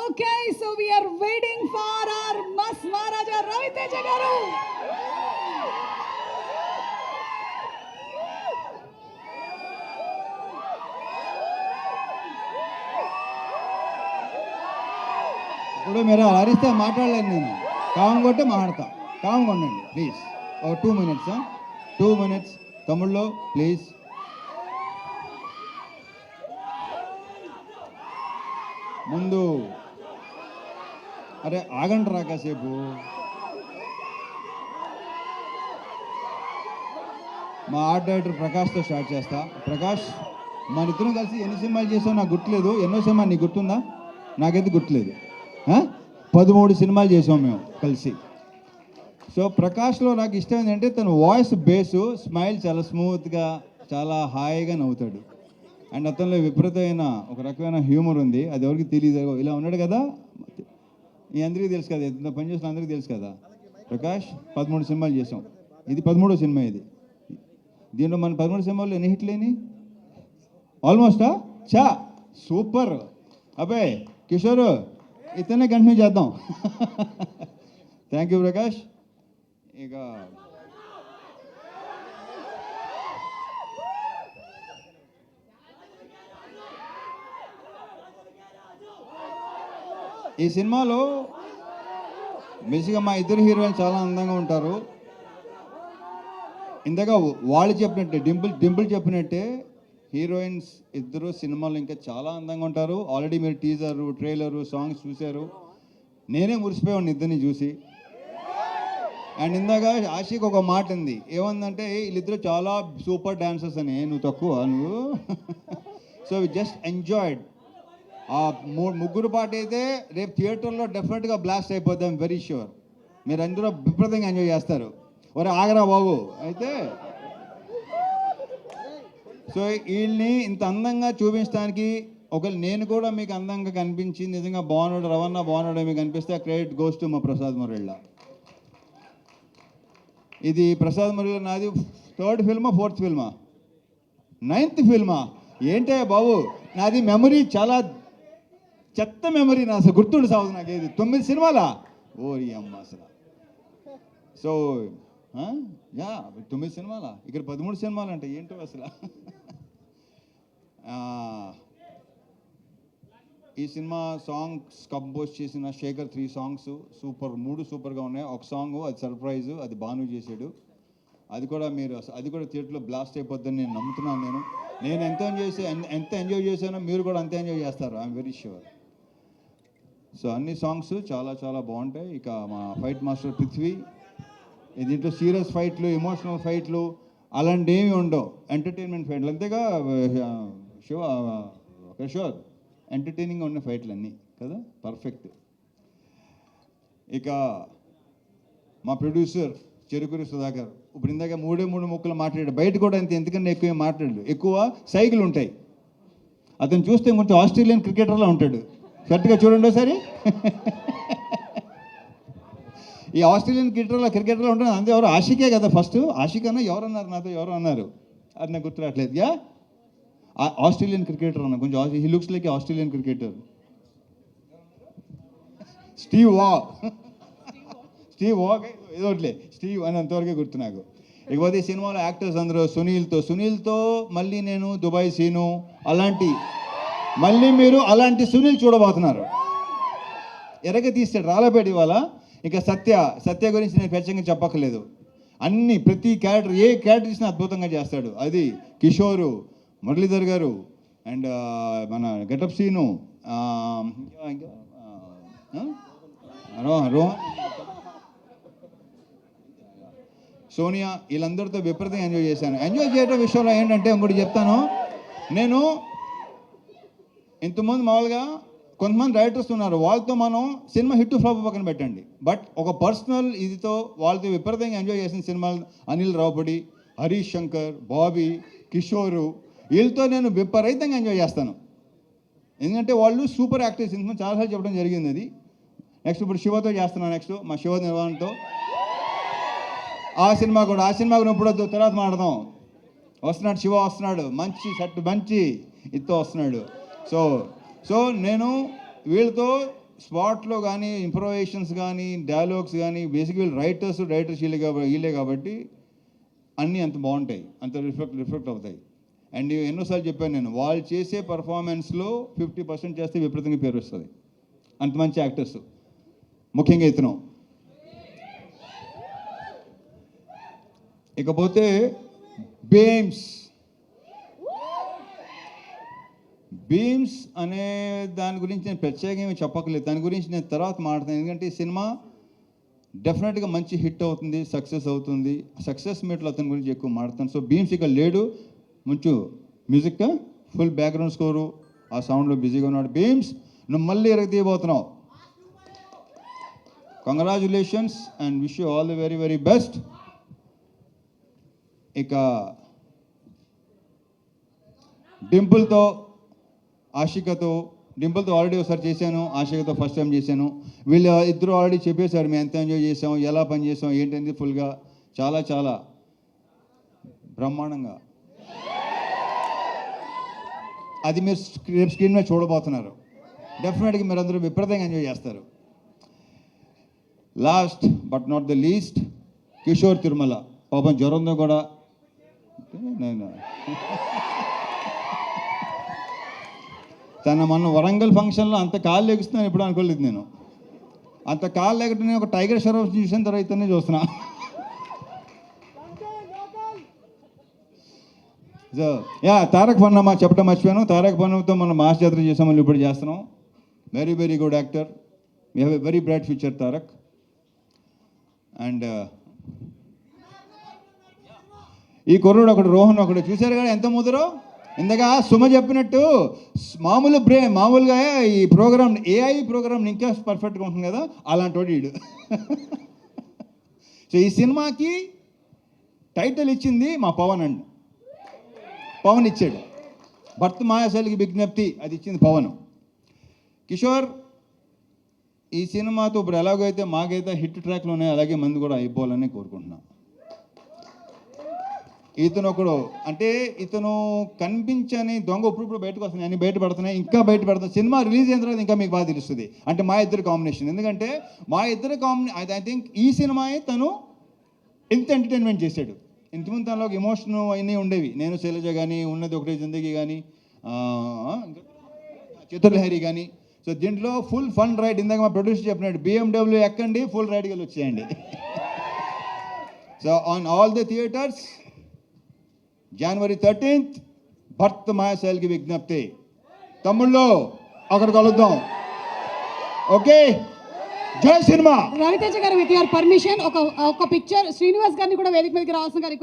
Okay, so we are waiting for our Mas Maharaja Raviteja garu. ఇప్పుడు మీరు అరిస్తే మాట్లాడలేను నేను. కామ్ కొట్టి మాట్లాడతా. కామ్ కొండండి ప్లీజ్. ఒక 2 minutes 2 minutes తమిళ్లో ప్లీజ్. ముందు అరే ఆగండి రా కాసేపు. మా ఆర్ట్ డైరెక్టర్ ప్రకాష్తో స్టార్ట్ చేస్తా. ప్రకాష్, మన ఇద్దరం కలిసి ఎన్ని సినిమాలు చేసావు నాకు గుర్తులేదు. ఎన్నో సినిమా నీకు గుర్తుందా? నాకైతే గుర్తులేదు. 13 సినిమాలు చేసాం మేము కలిసి. సో ప్రకాష్లో నాకు ఇష్టం ఏంటంటే తన వాయిస్ బేసు, స్మైల్ చాలా స్మూత్గా, చాలా హాయిగా నవ్వుతాడు. అండ్ అతనిలో విపరీతమైన ఒక రకమైన హ్యూమర్ ఉంది. అది ఎవరికి తెలియదు. ఇలా ఉన్నాడు కదా, ఈ అందరికీ తెలుసు కదా, ఎంత పనిచేసిన అందరికీ తెలుసు కదా. ప్రకాష్ 13 సినిమాలు చేసాం. ఇది 13వ సినిమా. ఇది దీంట్లో మన 13 సినిమాల్లో ఎన్ని హిట్లు లేని? ఆల్మోస్టా చా సూపర్. అబ్బాయి కిషోర్ ఇతనే కంటిన్యూ చేద్దాం. Thank you Prakash. ఇక ఈ సినిమాలో బేసిక్గా మా ఇద్దరు హీరోయిన్ చాలా అందంగా ఉంటారు. ఇందాక వాళ్ళు చెప్పినట్టే, డింపుల్ చెప్పినట్టే హీరోయిన్స్ ఇద్దరు సినిమాలో ఇంకా చాలా అందంగా ఉంటారు. ఆల్రెడీ మీరు టీజరు, ట్రైలరు, సాంగ్స్ చూశారు. నేనే మురిసిపోయాను ఇద్దరిని చూసి. అండ్ ఇందాక ఆషిక్ ఒక మాట ఉంది, ఏమందంటే వీళ్ళిద్దరు చాలా సూపర్ డాన్సర్స్ అని. నువ్వు తక్కువ నువ్వు. So we just enjoyed. ఆ ముగ్గురు పాట అయితే రేపు థియేటర్లో డెఫినెట్గా బ్లాస్ట్ అయిపోద్ది. ఐమ్ వెరీ ష్యూర్ మీరు అందరూ విపరీతంగా ఎంజాయ్ చేస్తారు. ఒరే ఆగరా బాబు. అయితే సో వీళ్ళని ఇంత అందంగా చూపించడానికి ఒకవేళ నేను కూడా మీకు అందంగా కనిపించి నిజంగా బాగున్నాడు, రవణ బాగున్నాడు మీకు అనిపిస్తే క్రెడిట్ గోస్ టు మా ప్రసాద్ మురళి. ఇది ప్రసాద్ మురళి నాది 3rd ఫిల్మా 4th ఫిల్మా 9th ఫిల్మా ఏంటే బాబు. నాది మెమరీ చాలా చెత్త మెమరీ. నా అసలు గుర్తుండి సాగు నాకు. ఏది 9 సినిమాలా? ఓరి అమ్మ అసలు. సో యా 9 సినిమాలా, ఇక్కడ 13 సినిమాలు అంటే ఏంటో అసలు. ఈ సినిమా సాంగ్స్ కంపోజ్ చేసిన శేఖర్ 3 సాంగ్స్ సూపర్, 3 సూపర్గా ఉన్నాయి. ఒక సాంగ్ అది సర్ప్రైజ్, అది భాను చేశాడు. అది కూడా మీరు అది కూడా థియేటర్లో బ్లాస్ట్ అయిపోద్దని నేను నమ్ముతున్నాను. నేను ఎంత ఎంజాయ్ చేశానో మీరు కూడా అంతే ఎంజాయ్ చేస్తారు. I'm very sure. సో అన్ని సాంగ్స్ చాలా చాలా బాగుంటాయి. ఇక మా ఫైట్ మాస్టర్ పృథ్వీ, దీంట్లో సీరియస్ ఫైట్లు, ఎమోషనల్ ఫైట్లు అలాంటివి ఏమి ఉండవు. ఎంటర్టైన్మెంట్ ఫైట్లు అంతేగా కిషోర్. ఎంటర్టైనింగ్గా ఉన్న ఫైట్లు అన్నీ కదా, పర్ఫెక్ట్. ఇక మా ప్రొడ్యూసర్ చెరుకూరి సుధాకర్ ఇప్పుడు ఇందాక 3 ముక్కలు మాట్లాడాడు. బయట కూడా అంతే, ఎందుకంటే ఎక్కువ మాట్లాడు, ఎక్కువ సైకిల్ ఉంటాయి. అతను చూస్తే కొంచెం ఆస్ట్రేలియన్ క్రికెటర్లా ఉంటాడు. కరెక్ట్గా చూడండి ఒకసారి. ఈ ఆస్ట్రేలియన్ క్రికెటర్లో ఉంటుంది. అంతే ఎవరు ఆషికే కదా ఫస్ట్. ఆషిక్ అన్న ఎవరన్నారు నాతో, ఎవరు అన్నారు అది నాకు గుర్తురాట్లేదు. యా ఆస్ట్రేలియన్ క్రికెటర్ అన్న, కొంచెం he looks like Australian cricketer. Steve Waugh ఏదోట్లే స్టీవ్ అని అంతవరకే గుర్తు నాకు. ఇకపోతే ఈ సినిమాలో యాక్టర్స్ అందరూ సునీల్తో మళ్ళీ నేను దుబాయ్ సీను అలాంటి, మళ్ళీ మీరు అలాంటి సునీల్ చూడబోతున్నారు. ఎరగ తీస్తాడు రాళ్ళపేట ఇవాళ. ఇక సత్య గురించి నేను ప్రత్యేకంగా చెప్పక్కర్లేదు. ప్రతి క్యారెక్టర్, ఏ క్యారెక్టర్ ఇచ్చినా అద్భుతంగా చేస్తాడు. అది కిషోరు, మురళీధర్ గారు అండ్ మన గెటప్ సీను, రోహన్, సోనియా, వీళ్ళందరితో విపరీతంగా ఎంజాయ్ చేశాను. ఎంజాయ్ చేయడం విషయంలో ఏంటంటే ఇంకోటి చెప్తాను. నేను ఇంతకుముందు మామూలుగా కొంతమంది డైరెక్టర్స్ ఉన్నారు, వాళ్ళతో మనం సినిమా హిట్ ఫ్లాప్ పక్కన పెట్టండి, బట్ ఒక పర్సనల్ ఇదితో వాళ్ళతో విపరీతంగా ఎంజాయ్ చేసిన సినిమాలు అనిల్ రావుపడి, హరీష్ శంకర్, బాబీ, కిషోరు, వీళ్ళతో నేను విపరీతంగా ఎంజాయ్ చేస్తాను. ఎందుకంటే వాళ్ళు సూపర్ యాక్టర్స్. ఇంతకుముందు చాలాసార్లు చెప్పడం జరిగింది అది. నెక్స్ట్ ఇప్పుడు శివతో చేస్తున్నాను. నెక్స్ట్ మా శివ నిర్వాణతో ఆ సినిమా కూడా ఇప్పుడు తర్వాత మాట్లాడదాం. వస్తున్నాడు శివ, వస్తున్నాడు మంచి సెట్, మంచి ఇతో వస్తున్నాడు. సో నేను వీళ్ళతో స్పాట్లో కానీ ఇంప్రొవైజేషన్స్ కానీ డైలాగ్స్ కానీ బేసిక్గా రైటర్స్ వీళ్ళే కాబట్టి అన్నీ అంత బాగుంటాయి, అంత రిఫ్లెక్ట్ అవుతాయి. అండ్ ఎన్నోసార్లు చెప్పాను నేను, వాళ్ళు చేసే పర్ఫార్మెన్స్లో 50% చేస్తే విపరీతంగా పేరు వస్తుంది. అంత మంచి యాక్టర్స్, ముఖ్యంగా ఇతను. ఇకపోతే బీమ్స్ అనే దాని గురించి నేను ప్రత్యేకంగా చెప్పక్కర్లేదు, దాని గురించి నేను తర్వాత మాట్లాడతాను. ఎందుకంటే ఈ సినిమా డెఫినెట్గా మంచి హిట్ అవుతుంది, సక్సెస్ అవుతుంది. సక్సెస్ మీట్లో అతని గురించి ఎక్కువ మాట్లాడతాను. సో బీమ్స్ ఇక్కడ లేడు, మంచి మ్యూజిక్, ఫుల్ బ్యాక్గ్రౌండ్ స్కోరు, ఆ సౌండ్లో బిజీగా ఉన్నాడు. బీమ్స్, నువ్వు మళ్ళీ ఎరగతీయబోతున్నావు. Congratulations and wish you all the very very best. ఇక డింపుల్తో ఆల్రెడీ ఒకసారి చేశాను, ఆషికతో ఫస్ట్ టైం చేశాను. వీళ్ళు ఇద్దరు ఆల్రెడీ చెప్పేశారు మేము ఎంత ఎంజాయ్ చేసాం, ఎలా పని చేసాం ఏంటంటే ఫుల్గా చాలా చాలా బ్రహ్మాండంగా. అది మీరు స్క్రీన్ మీద చూడబోతున్నారు. డెఫినెట్గా మీరు అందరూ విపరీతంగా ఎంజాయ్ చేస్తారు. Last but not the least, Kishore Tirumala. పాపం జ్వరంతో కూడా నేను తన మొన్న వరంగల్ ఫంక్షన్లో అంత కాళ్ళు ఎగుస్తున్నాను ఎప్పుడు అనుకోలేదు నేను. అంత కాళ్ళు ఎగటం నేను ఒక టైగర్ షరఫ్ చూసిన తర్వాతనే చూస్తున్నా. సో తారక్ పన్నమ్మ చెప్పడం మర్చిపోయాను. తారక్ పన్నమ్మతో మనం మాస్ జాతర చేసాం, మళ్ళీ ఇప్పుడు చేస్తున్నాం. Very very good actor, we have a very bright future Tarak. And ఈ కుర్రుడు ఒకడు రోహన్ ఒకడు చూశారు కదా ఎంత ముదరో. ఇందాక సుమ చెప్పినట్టు మామూలుగా ఈ ప్రోగ్రామ్ ఏఐ ప్రోగ్రామ్ ఇంకా పర్ఫెక్ట్గా ఉంటుంది కదా, అలాంటి వాడు వీడు. సో ఈ సినిమాకి టైటిల్ ఇచ్చింది మా పవన్ ఇచ్చాడు. భర్త మాయాశాలికి విజ్ఞప్తి అది ఇచ్చింది పవన్. కిషోర్, ఈ సినిమాతో ఇప్పుడు ఎలాగైతే మాకైతే హిట్ ట్రాక్లు ఉన్నాయి, అలాగే మంది కూడా అయిపోవాలని కోరుకుంటున్నాను. ఇతను ఒకడు అంటే ఇతను కనిపించని దొంగ ఇప్పుడు బయటకు వస్తున్నాయి, అన్ని బయటపడుతున్నాయి, ఇంకా బయటపడుతున్నాయి. సినిమా రిలీజ్ అయిన తర్వాత ఇంకా మీకు బాగా తెలుస్తుంది. అంటే మా ఇద్దరు కాంబినేషన్, ఎందుకంటే మా ఇద్దరు ఐ థింక్ ఈ సినిమాయే తను ఎంత ఎంటర్టైన్మెంట్ చేశాడు. ఇంతకుముందు తనలో ఒక ఎమోషన్ అన్నీ ఉండేవి. నేను శైలజ కానీ, ఉన్నది ఒకటే జిందగీ కానీ, చిత్రలహరి కానీ. సో దీంట్లో ఫుల్ ఫన్ రైడ్. ఇందాక మా ప్రొడ్యూసర్ చెప్పినాడు, BMW ఎక్కండి, ఫుల్ రైడ్కి వెళ్ళి వచ్చేయండి. So on all the theatres January 13th, భర్త మాయాశాలికి విజ్ఞప్తి. తమ్ముళ్ళు అక్కడ కలుద్దాం. ఓకే, జై సినిమా. రవితేజ గారు విత్ యువర్ పర్మిషన్ ఒక పిక్చర్ శ్రీనివాస్ గారిని కూడా వేదిక మీదకి రావాల్సిన రిక్వెస్ట్.